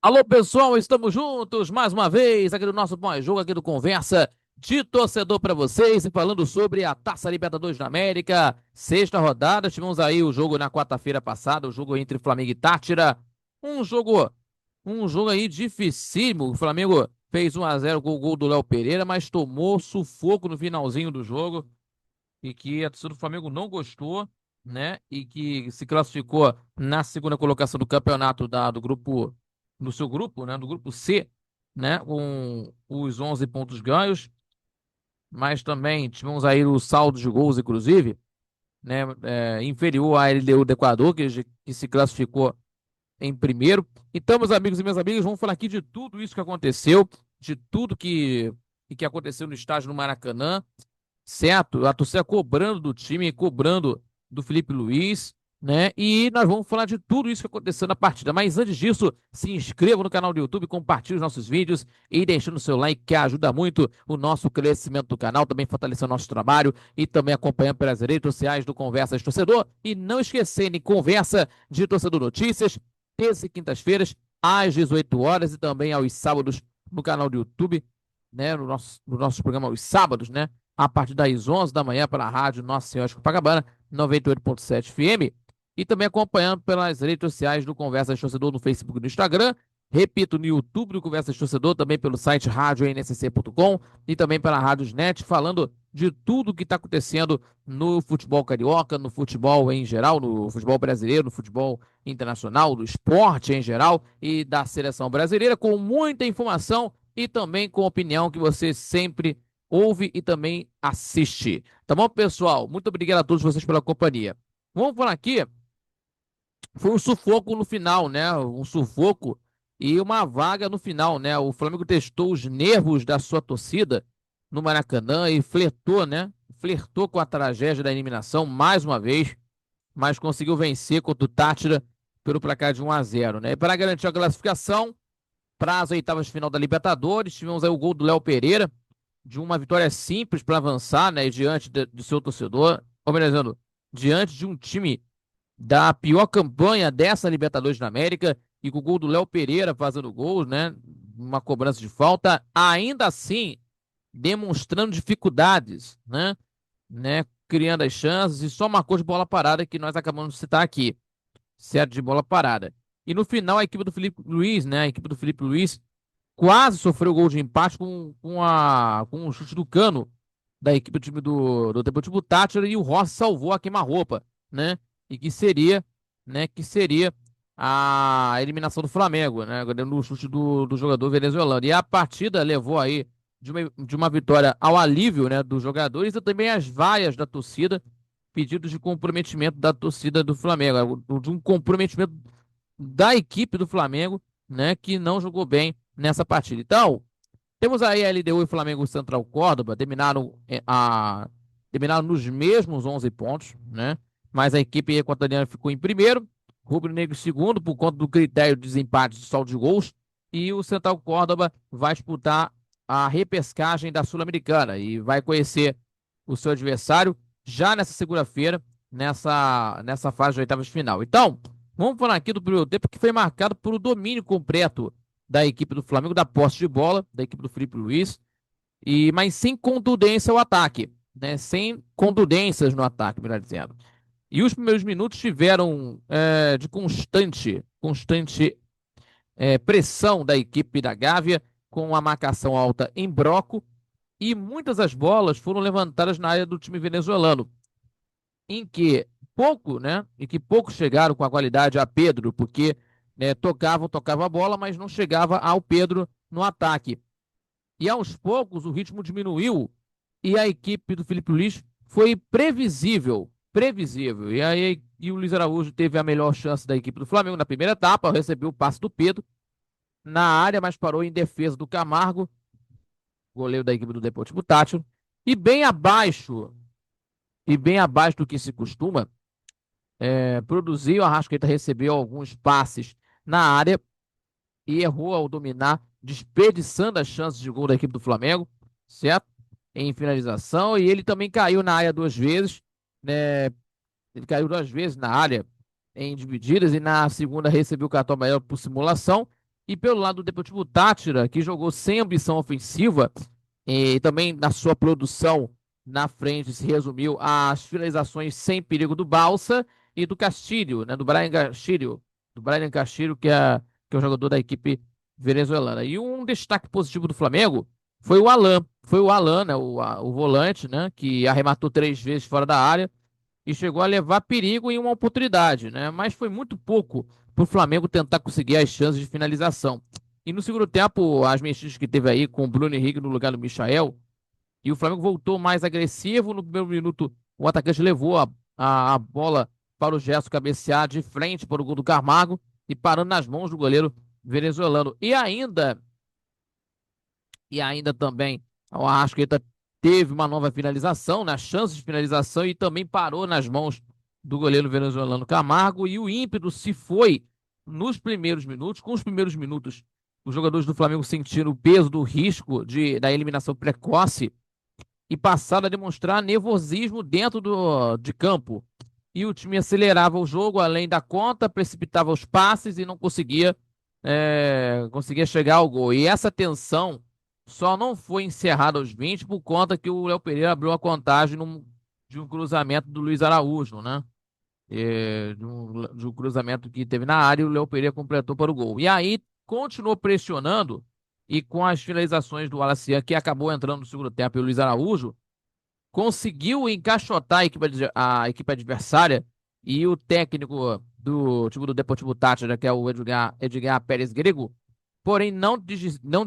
Alô, pessoal, estamos juntos mais uma vez aqui no nosso pós-jogo, aqui do Conversa de Torcedor para vocês, e falando sobre a Taça Libertadores da América, sexta rodada. Tivemos aí o jogo na quarta-feira passada, o jogo entre Flamengo e Tátira. Um jogo, um jogo aí dificílimo. O Flamengo fez 1-0 com o gol do Léo Pereira, mas tomou sufoco no finalzinho do jogo e que a torcida do Flamengo não gostou, né? E que se classificou na segunda colocação do campeonato do grupo, no seu grupo, né? Do grupo C, né? Com os 11 pontos ganhos, mas também tivemos aí o saldo de gols, inclusive, né? Inferior à LDU do Equador, que se classificou em primeiro. Então, meus amigos e minhas amigas, vamos falar aqui de tudo isso que aconteceu, de tudo que aconteceu no estádio do Maracanã, certo? A torcida cobrando do time, cobrando do Felipe Luiz, né? E nós vamos falar de tudo isso que aconteceu na partida. Mas antes disso, se inscreva no canal do YouTube, compartilhe os nossos vídeos e deixando o seu like, que ajuda muito o nosso crescimento do canal, também fortalecendo o nosso trabalho e também acompanhando pelas redes sociais do Conversa de Torcedor. E não esquecendo, Conversa de Torcedor Notícias, terça e quintas-feiras, às 18 horas e também aos sábados no canal do YouTube, né? No nosso programa aos sábados, né? A partir das 11 da manhã pela rádio Nossa Senhora de Copacabana, 98,7 FM, e também acompanhando pelas redes sociais do Conversa de Torcedor no Facebook e no Instagram. Repito, no YouTube do Conversa de Torcedor, também pelo site radioNSC.com e também pela Rádiosnet, falando de tudo que está acontecendo no futebol carioca, no futebol em geral, no futebol brasileiro, no futebol internacional, do esporte em geral e da seleção brasileira, com muita informação e também com opinião que você sempre ouve e também assiste. Tá bom, pessoal? Muito obrigado a todos vocês pela companhia. Vamos falar aqui, foi um sufoco no final, né? Um sufoco e uma vaga no final, né? O Flamengo testou os nervos da sua torcida no Maracanã e flertou, né? Flertou com a tragédia da eliminação mais uma vez, mas conseguiu vencer contra o Tátira pelo placar de 1-0, né? E para garantir a classificação, para as oitavas de final da Libertadores, tivemos aí o gol do Léo Pereira, de uma vitória simples para avançar, né, diante do seu torcedor, ou melhor dizendo, diante de um time da pior campanha dessa Libertadores da América, e com o gol do Léo Pereira fazendo gols, né, uma cobrança de falta, ainda assim demonstrando dificuldades, né, criando as chances, e só marcou de bola parada que nós acabamos de citar aqui, certo, de bola parada. E no final a equipe do Felipe Luiz, né, a equipe do Felipe Luiz quase sofreu o gol de empate com um chute do Cano da equipe do time do Deportivo Táchira, e o Rossi salvou a queima-roupa, né? E que seria a eliminação do Flamengo, né? No chute do jogador venezuelano. E a partida levou aí de uma vitória ao alívio, né, dos jogadores e também as vaias da torcida, pedidos de comprometimento da torcida do Flamengo, de um comprometimento da equipe do Flamengo, né, que não jogou bem nessa partida. Então, temos aí a LDU e Flamengo Central Córdoba, terminaram nos mesmos 11 pontos, né? Mas a equipe equatoriana ficou em primeiro, Rubro Negro em segundo, por conta do critério de desempate de saldo de gols, e o Central Córdoba vai disputar a repescagem da Sul-Americana e vai conhecer o seu adversário já nessa segunda-feira, nessa fase de oitavas de final. Então, vamos falar aqui do primeiro tempo, que foi marcado por o domínio completo da equipe do Flamengo, da posse de bola, da equipe do Felipe Luiz, mas sem contundência ao ataque, né? Sem contundências no ataque, melhor dizendo. E os primeiros minutos tiveram de constante pressão da equipe da Gávea, com a marcação alta em bloco, e muitas das bolas foram levantadas na área do time venezuelano, em que poucos chegaram com a qualidade a Pedro, porque né, tocava a bola, mas não chegava ao Pedro no ataque. E aos poucos o ritmo diminuiu e a equipe do Felipe Luiz foi previsível. E o Luiz Araújo teve a melhor chance da equipe do Flamengo na primeira etapa, recebeu o passe do Pedro na área, mas parou em defesa do Camargo, goleiro da equipe do Deportivo Táchira, e bem abaixo do que se costuma, produziu, a Arrascaeta recebeu alguns passes na área e errou ao dominar, desperdiçando as chances de gol da equipe do Flamengo, certo? Em finalização, e ele também caiu na área duas vezes, né? Ele caiu duas vezes na área em divididas, e na segunda recebeu o cartão amarelo por simulação, E pelo lado do Deportivo Táchira, que jogou sem ambição ofensiva, e também na sua produção na frente se resumiu às finalizações sem perigo do Balsa e do Castilho, né, do Brian Castilho, que é o jogador da equipe venezuelana. E um destaque positivo do Flamengo foi o Alan, né, o volante, né, que arrematou 3 vezes fora da área e chegou a levar perigo em uma oportunidade, né? Mas foi muito pouco para o Flamengo tentar conseguir as chances de finalização. E no segundo tempo, as mexidas que teve aí com o Bruno Henrique no lugar do Michael, e o Flamengo voltou mais agressivo. No primeiro minuto, o atacante levou a bola para o Gerson cabecear de frente para o gol do Camargo e parando nas mãos do goleiro venezuelano. E ainda também o Arrascaeta teve uma nova finalização, na chance de finalização, e também parou nas mãos do goleiro venezuelano Camargo. E o ímpeto se foi nos primeiros minutos. Com os primeiros minutos, os jogadores do Flamengo sentiram o peso do risco da eliminação precoce e passaram a demonstrar nervosismo dentro de campo. E o time acelerava o jogo além da conta, precipitava os passes e não conseguia chegar ao gol. E essa tensão só não foi encerrada aos 20 por conta que o Léo Pereira abriu a contagem de um cruzamento do Luiz Araújo, né? De um cruzamento que teve na área e o Léo Pereira completou para o gol. E aí continuou pressionando e com as finalizações do Alacian, que acabou entrando no segundo tempo, e o Luiz Araújo conseguiu encaixotar a equipe adversária, e o técnico do time do Deportivo Táchira, que é o Edgar Pérez Grego, porém não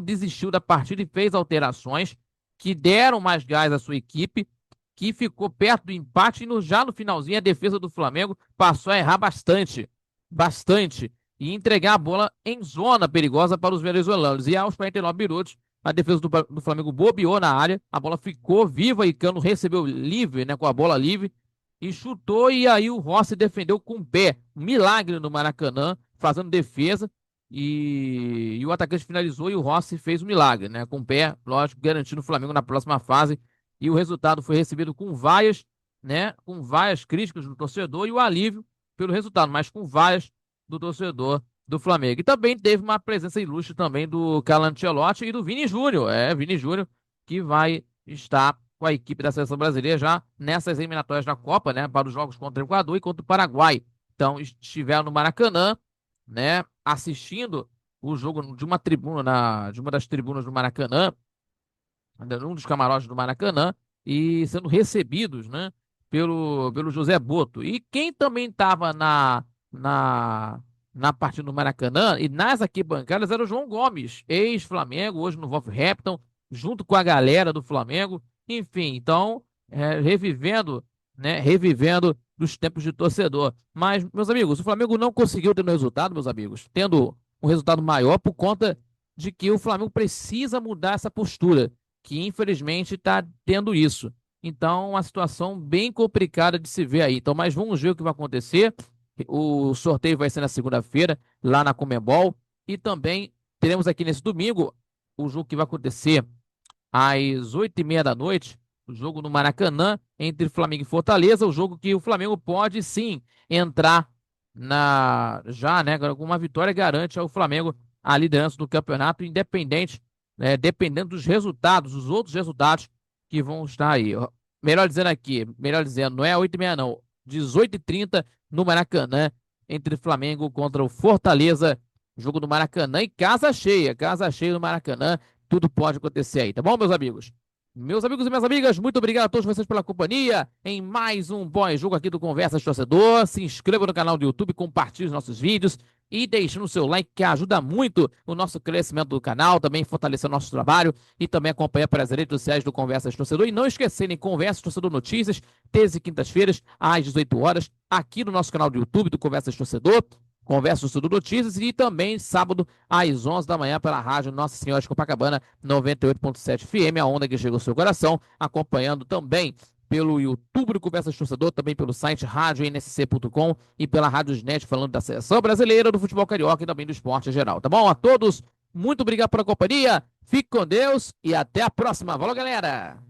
desistiu da partida e fez alterações que deram mais gás à sua equipe, que ficou perto do empate. E já no finalzinho a defesa do Flamengo passou a errar bastante, bastante, e entregar a bola em zona perigosa para os venezuelanos. E aos 49 minutos, a defesa do Flamengo bobeou na área, a bola ficou viva e Cano recebeu livre, né, com a bola livre, e chutou. E aí o Rossi defendeu com o pé. Um milagre no Maracanã, fazendo defesa. E o atacante finalizou e o Rossi fez o milagre, né? Com o pé, lógico, garantindo o Flamengo na próxima fase. E o resultado foi recebido com vaias, né? Com vaias críticas do torcedor e o alívio pelo resultado, mas com vaias do torcedor do Flamengo. E também teve uma presença ilustre também do Carlo Ancelotti e do Vini Júnior. Vini Júnior, que vai estar com a equipe da seleção brasileira já nessas eliminatórias da Copa, né? Para os jogos contra o Equador e contra o Paraguai. Então, estiveram no Maracanã, né? Assistindo o jogo de uma das tribunas do Maracanã, um dos camarotes do Maracanã, e sendo recebidos, né, pelo José Boto. E quem também estava na partida do Maracanã e nas arquibancadas era o João Gomes, ex-Flamengo, hoje no Wolverhampton, junto com a galera do Flamengo. Enfim, então, revivendo, né, revivendo dos tempos de torcedor. Mas, meus amigos, o Flamengo não conseguiu ter um resultado, meus amigos, tendo um resultado maior por conta de que o Flamengo precisa mudar essa postura, que infelizmente está tendo isso. Então, uma situação bem complicada de se ver aí. Então, mas vamos ver o que vai acontecer. O sorteio vai ser na segunda-feira, lá na Conmebol. E também teremos aqui nesse domingo o jogo que vai acontecer às 8h30 da noite, o jogo no Maracanã, entre Flamengo e Fortaleza. O jogo que o Flamengo pode sim entrar né, com uma vitória garante ao Flamengo a liderança do campeonato, independente, né, dependendo dos resultados, os outros resultados que vão estar aí. Melhor dizendo, não é 8h30 não, 18h30 no Maracanã, entre Flamengo contra o Fortaleza, jogo do Maracanã e casa cheia no Maracanã, tudo pode acontecer aí, tá bom, meus amigos? Meus amigos e minhas amigas, muito obrigado a todos vocês pela companhia em mais um pós-jogo aqui do Conversas Torcedor. Se inscreva no canal do YouTube, compartilhe os nossos vídeos e deixe o seu like, que ajuda muito o nosso crescimento do canal, também fortalecer o nosso trabalho e também acompanhar pelas redes sociais do Conversas Torcedor. E não esquecerem, Conversas Torcedor Notícias, terças e quintas-feiras, às 18 horas, aqui no nosso canal do YouTube do Conversas Torcedor. Conversa sobre Notícias, e também sábado às 11 da manhã pela rádio Nossa Senhora de Copacabana 98.7 FM, a onda que chega ao seu coração, acompanhando também pelo YouTube do Conversas Torcedor, também pelo site radioNSC.com e pela Rádiosnet, falando da seleção brasileira, do futebol carioca e também do esporte em geral, tá bom? A todos, muito obrigado pela companhia, fique com Deus e até a próxima. Valeu, galera!